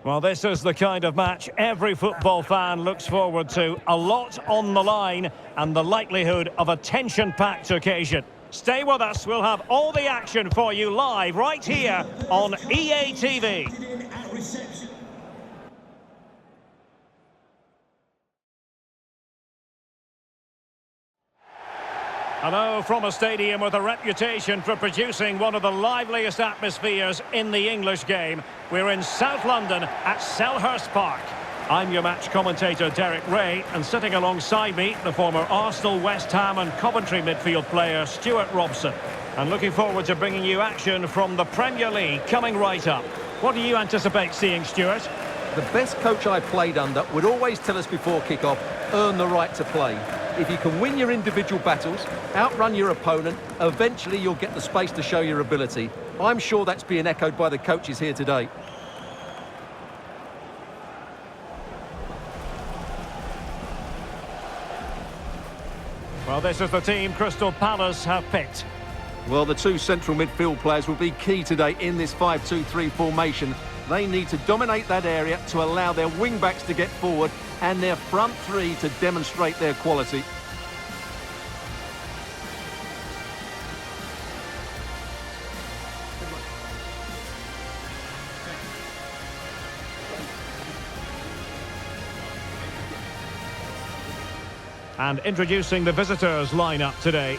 Well, this is the kind of match every football fan looks forward to. A lot on the line and the likelihood of a tension-packed occasion. Stay with us, we'll have all the action for you live right here on EA TV. Hello from a stadium with a reputation for producing one of the liveliest atmospheres in the English game. We're in South London at Selhurst Park. I'm your match commentator Derek Ray, and sitting alongside me, the former Arsenal, West Ham and Coventry midfield player Stuart Robson. And looking forward to bringing you action from the Premier League coming right up. What do you anticipate seeing, Stuart? The best coach I played under would always tell us before kick-off, earn the right to play. If you can win your individual battles, outrun your opponent, eventually you'll get the space to show your ability. I'm sure that's being echoed by the coaches here today. Well, this is the team Crystal Palace have picked. Well, the two central midfield players will be key today in this 5-2-3 formation. They need to dominate that area to allow their wing-backs to get forward and their front three to demonstrate their quality. And introducing the visitors lineup today.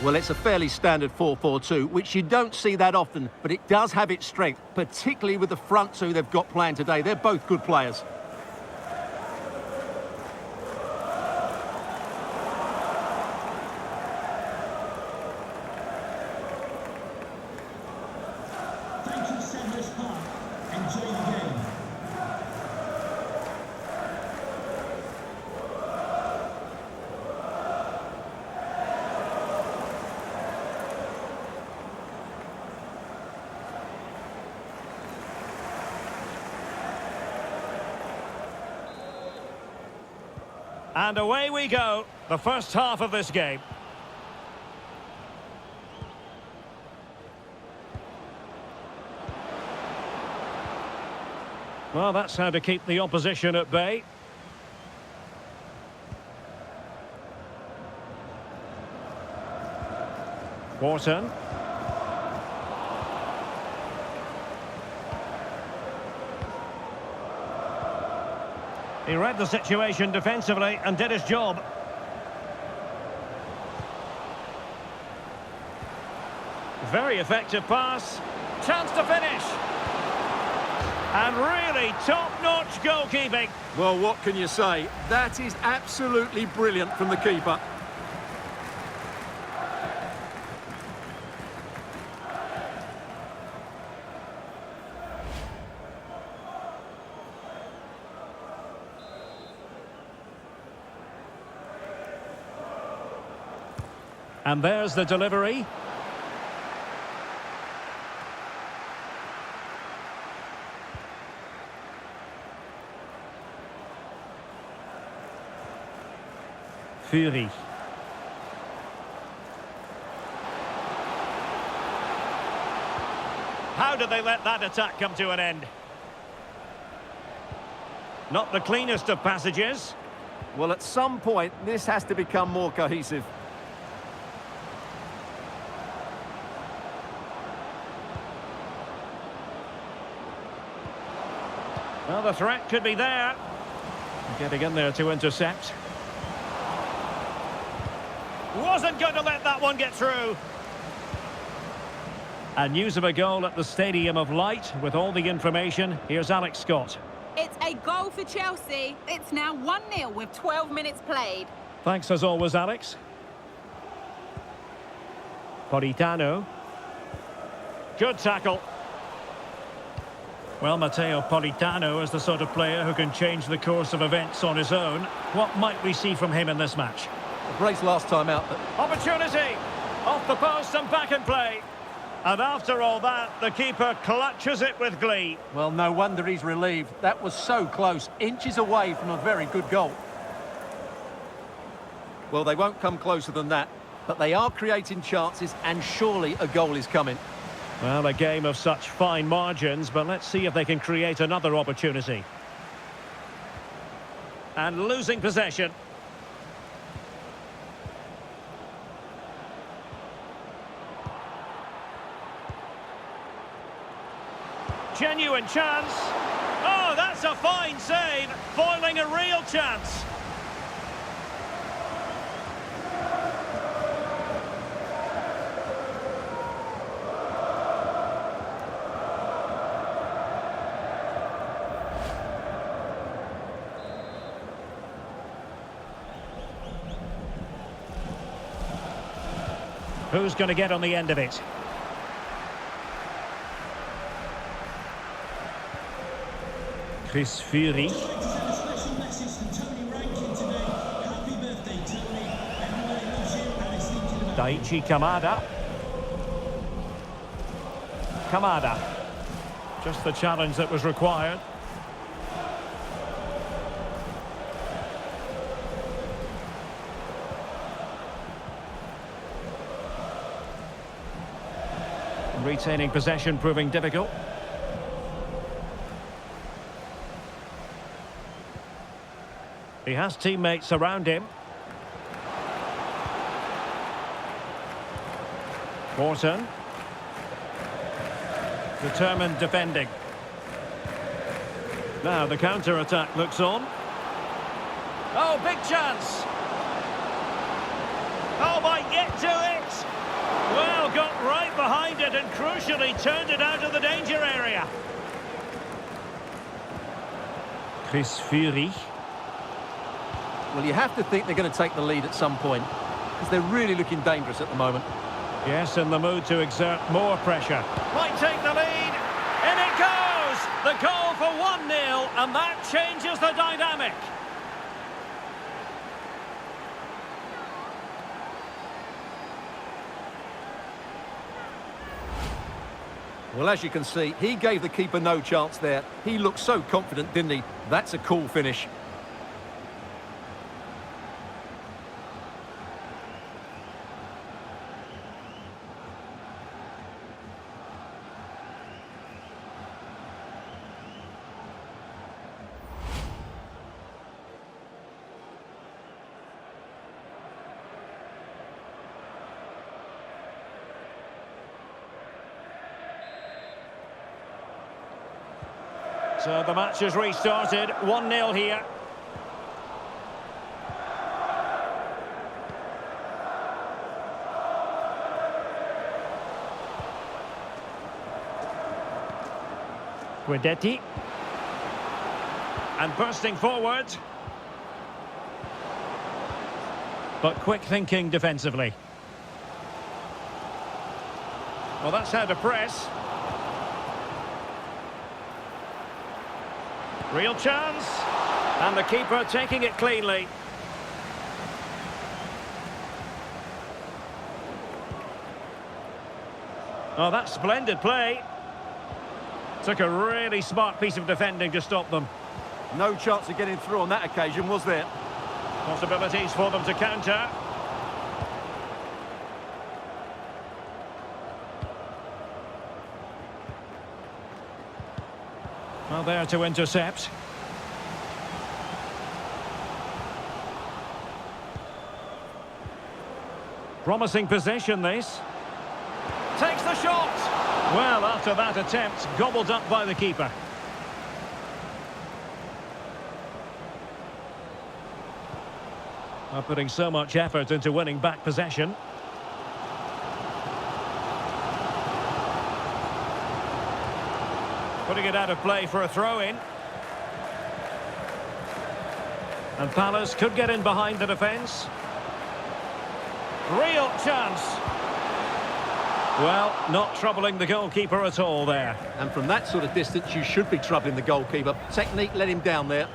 Well, it's a fairly standard 4-4-2, which you don't see that often, but it does have its strength, particularly with the front two they've got playing today. They're both good players. Thank you, Selhurst Park. Enjoy the game. And away we go, the first half of this game. Well, that's how to keep the opposition at bay. Wharton. He read the situation defensively and did his job. Very effective pass. Chance to finish. And really top-notch goalkeeping. Well, what can you say? That is absolutely brilliant from the keeper. And there's the delivery. Fury. How did they let that attack come to an end? Not the cleanest of passages. Well, at some point, this has to become more cohesive. Well, the threat could be there. Getting in there to intercept. Wasn't going to let that one get through. And news of a goal at the Stadium of Light with all the information. Here's Alex Scott. It's a goal for Chelsea. It's now 1-0 with 12 minutes played. Thanks as always, Alex. Politano. Good tackle. Well, Matteo Politano is the sort of player who can change the course of events on his own. What might we see from him in this match? A brace last time out. Opportunity! Off the post and back in play. And after all that, the keeper clutches it with glee. Well, no wonder he's relieved. That was so close, inches away from a very good goal. Well, they won't come closer than that, but they are creating chances, and surely a goal is coming. Well, a game of such fine margins, but let's see if they can create another opportunity. And losing possession. Genuine chance. Oh, that's a fine save, foiling a real chance. Who's going to get on the end of it? Chris Fury. Daichi Kamada. Kamada. Just the challenge that was required. Retaining possession proving difficult. He has teammates around him. Morton. Determined defending. Now the counter-attack looks on. Oh, big chance! Oh, might get to it! Well, got right behind it and crucially turned it out of the danger area. Chris Fury. Well, you have to think they're going to take the lead at some point, because they're really looking dangerous at the moment. Yes, in the mood to exert more pressure. Might take the lead. In it goes! The goal for 1-0, and that changes the dynamic. Well, as you can see, he gave the keeper no chance there. He looked so confident, didn't he? That's a cool finish. So the match has restarted, 1-0 here. Guidetti. And bursting forward. But quick thinking defensively. Well, that's how to press. Real chance. And the keeper taking it cleanly. Oh, that's splendid play. Took a really smart piece of defending to stop them. No chance of getting through on that occasion, was there? Possibilities for them to counter. Well, there to intercept. Promising possession, this. Takes the shot. Well, after that attempt, gobbled up by the keeper. Are putting so much effort into winning back possession. Putting it out of play for a throw-in. And Palace could get in behind the defence. Real chance. Well, not troubling the goalkeeper at all there. And from that sort of distance, you should be troubling the goalkeeper. Technique let him down there.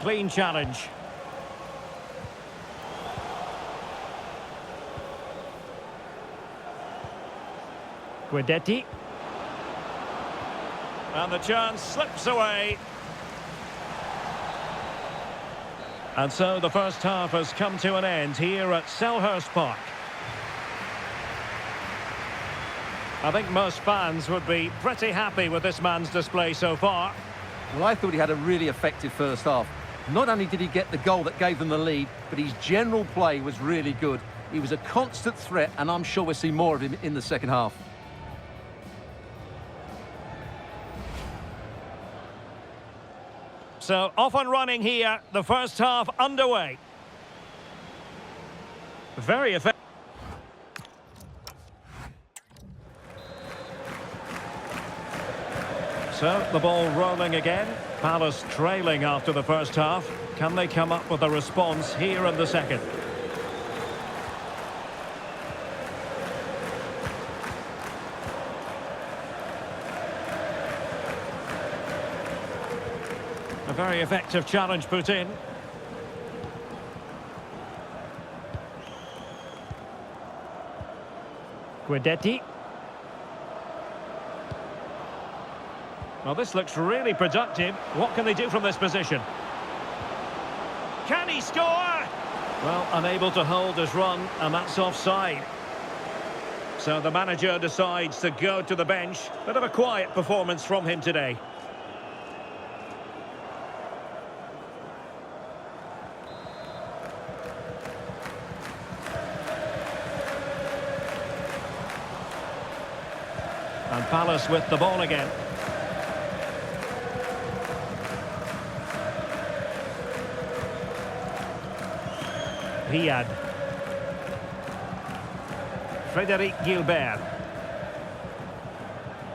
clean challenge. Guidetti. And the chance slips away. And so the first half has come to an end here at Selhurst Park. I think most fans would be pretty happy with this man's display so far. Well, I thought he had a really effective first half. Not only did he get the goal that gave them the lead, but his general play was really good. He was a constant threat, and I'm sure we'll see more of him in the second half. So off and running here, the first half underway. Very effective. So the ball rolling again. Palace trailing after the first half. Can they come up with a response here in the second? A very effective challenge put in. Guidetti. Well, this looks really productive. What can they do from this position? Can he score? Well, unable to hold his run, and that's offside. So the manager decides to go to the bench. Bit of a quiet performance from him today. And Palace with the ball again. Riyad. Frédéric Guilbert.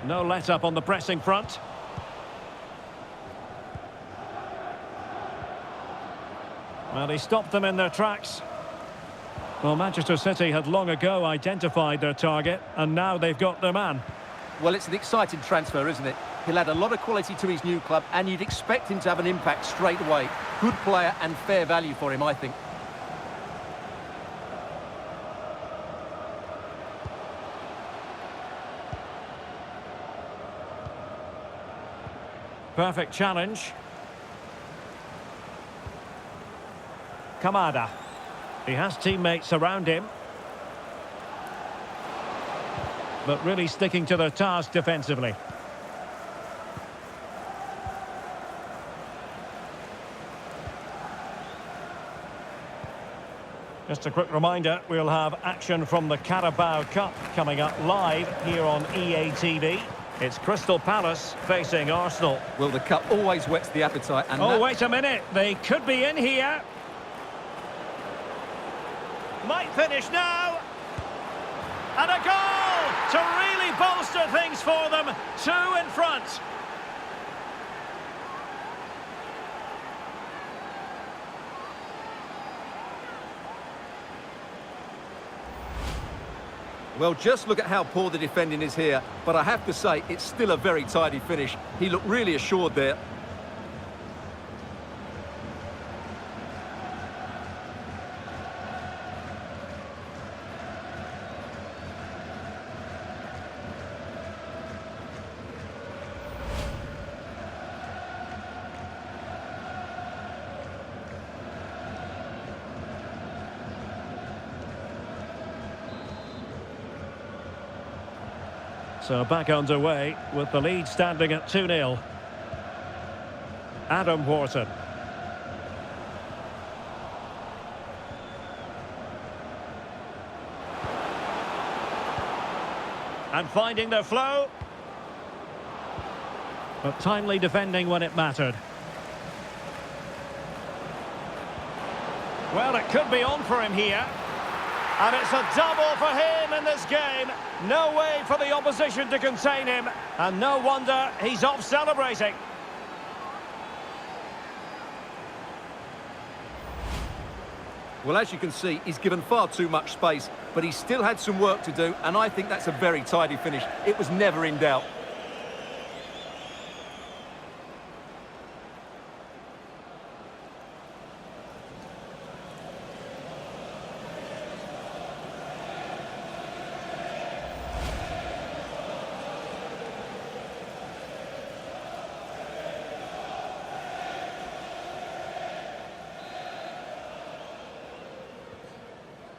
No let-up on the pressing front. Well, he stopped them in their tracks. Well, Manchester City had long ago identified their target, and now they've got their man. Well, it's an exciting transfer, isn't it? He'll add a lot of quality to his new club, and you'd expect him to have an impact straight away. Good player and fair value for him, I think. Perfect challenge. Kamada. He has teammates around him. But really sticking to their task defensively. Just a quick reminder, we'll have action from the Carabao Cup coming up live here on EA TV. It's Crystal Palace facing Arsenal. Well, the cup always whets the appetite. And oh, wait a minute. They could be in here. Might finish now. And a goal to really bolster things for them. 2 in front. Well, just look at how poor the defending is here. But I have to say, it's still a very tidy finish. He looked really assured there. So back underway with the lead standing at 2-0. Adam Wharton. And finding their flow. But timely defending when it mattered. Well, it could be on for him here. And it's a double for him in this game. No way for the opposition to contain him. And no wonder he's off celebrating. Well, as you can see, he's given far too much space, but he still had some work to do, and I think that's a very tidy finish. It was never in doubt.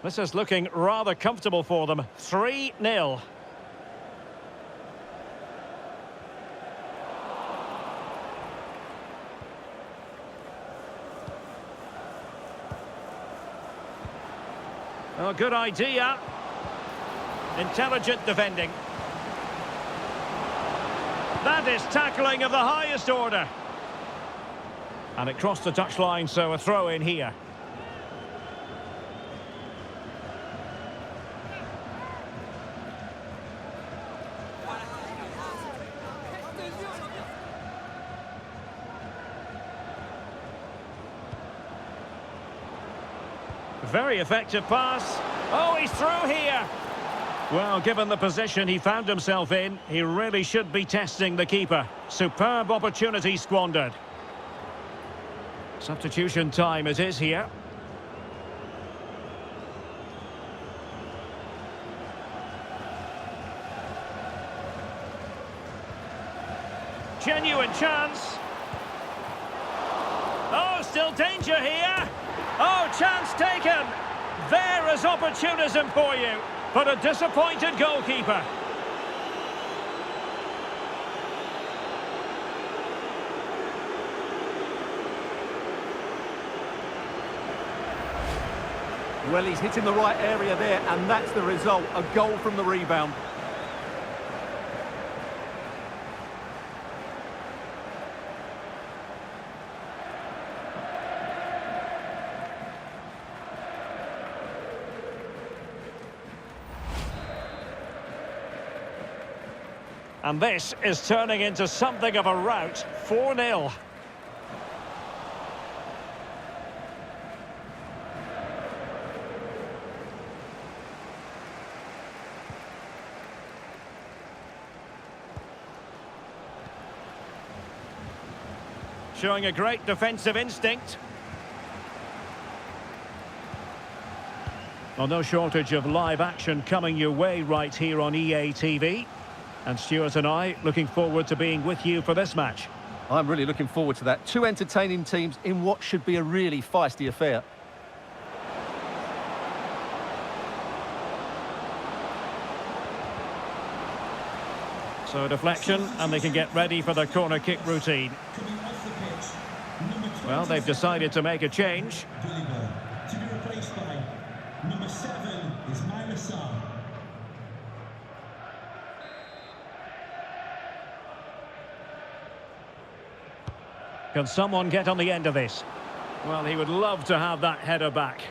This is looking rather comfortable for them. 3-0. Oh, good idea. Intelligent defending. That is tackling of the highest order. And it crossed the touchline, so a throw in here. Very effective pass. Oh, he's through here. Well, given the position he found himself in, he really should be testing the keeper. Superb opportunity squandered. Substitution time it is here. Genuine chance. Oh, still danger here. Oh, chance taken. There is opportunism for you, but a disappointed goalkeeper. Well, he's hitting the right area there, and that's the result, a goal from the rebound. And this is turning into something of a rout. 4-0. Showing a great defensive instinct. Well, no shortage of live action coming your way right here on EA TV. And Stuart and I looking forward to being with you for this match. I'm really looking forward to that. Two entertaining teams in what should be a really feisty affair. So a deflection, and they can get ready for the corner kick routine. Coming off the pitch, number 20, Well, they've decided to make a change. Gulliver, to be replaced by number 7 is Myra Sarr. Can someone get on the end of this? Well, he would love to have that header back.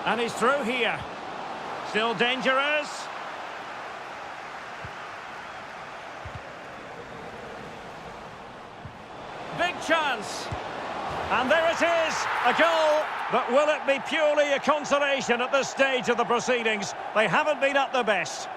And he's through here. Still dangerous. Big chance. And there it is, a goal. But will it be purely a consolation at this stage of the proceedings? They haven't been at their best.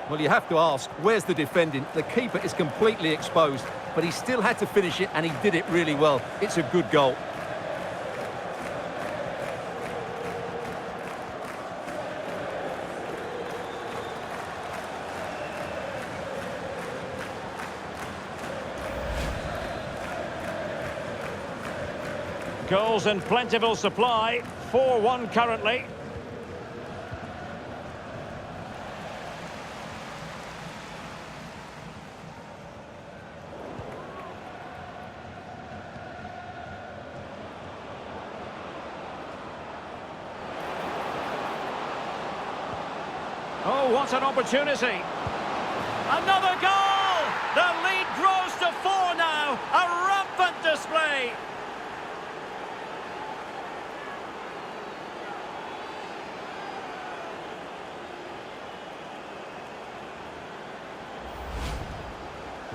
Well, you have to ask, where's the defending? The keeper is completely exposed, but he still had to finish it, and he did it really well. It's a good goal. Goals in plentiful supply. 4-1 currently. Oh, what an opportunity. Another goal! The lead grows to 4 now. A rampant display.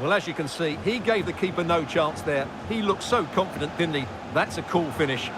Well, as you can see, he gave the keeper no chance there. He looked so confident, didn't he? That's a cool finish.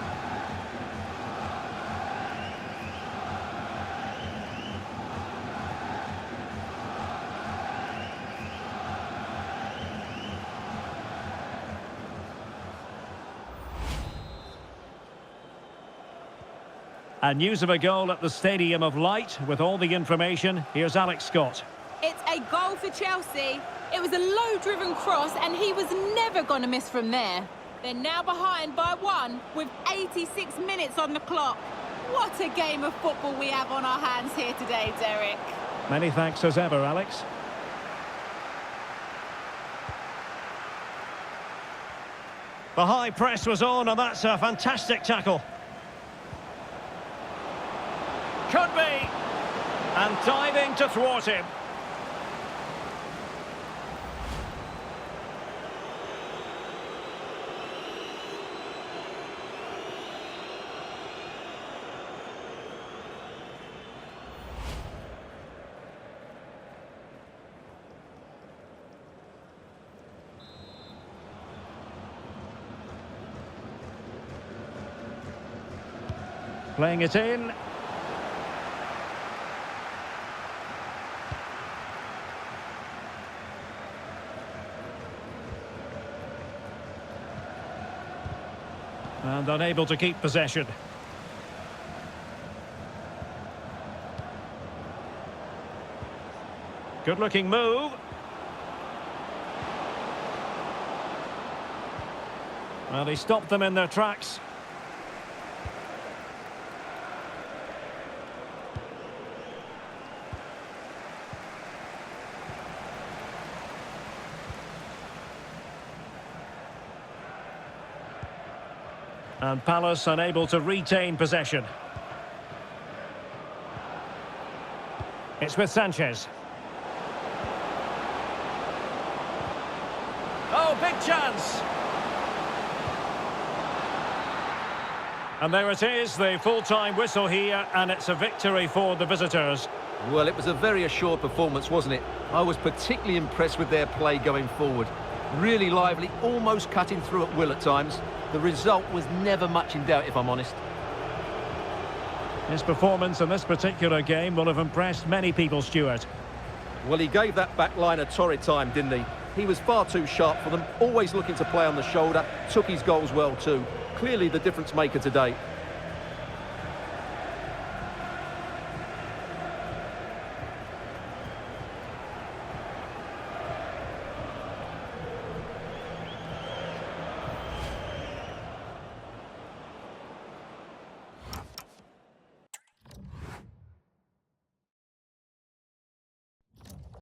And news of a goal at the Stadium of Light. With all the information, here's Alex Scott. It's a goal for Chelsea. It was a low-driven cross, and he was never going to miss from there. They're now behind by 1 with 86 minutes on the clock. What a game of football we have on our hands here today, Derek. Many thanks as ever, Alex. The high press was on, and that's a fantastic tackle. Could be. And diving to thwart him. Playing it in. And unable to keep possession. Good-looking move. Well, he stopped them in their tracks. And Palace unable to retain possession. It's with Sanchez. Oh, big chance! And there it is, the full-time whistle here, and it's a victory for the visitors. Well, it was a very assured performance, wasn't it? I was particularly impressed with their play going forward. Really lively, almost cutting through at will at times. The result was never much in doubt, if I'm honest. His performance in this particular game will have impressed many people, Stuart. Well, he gave that back line a torrid time, didn't he? He was far too sharp for them, always looking to play on the shoulder, took his goals well too. Clearly the difference maker today.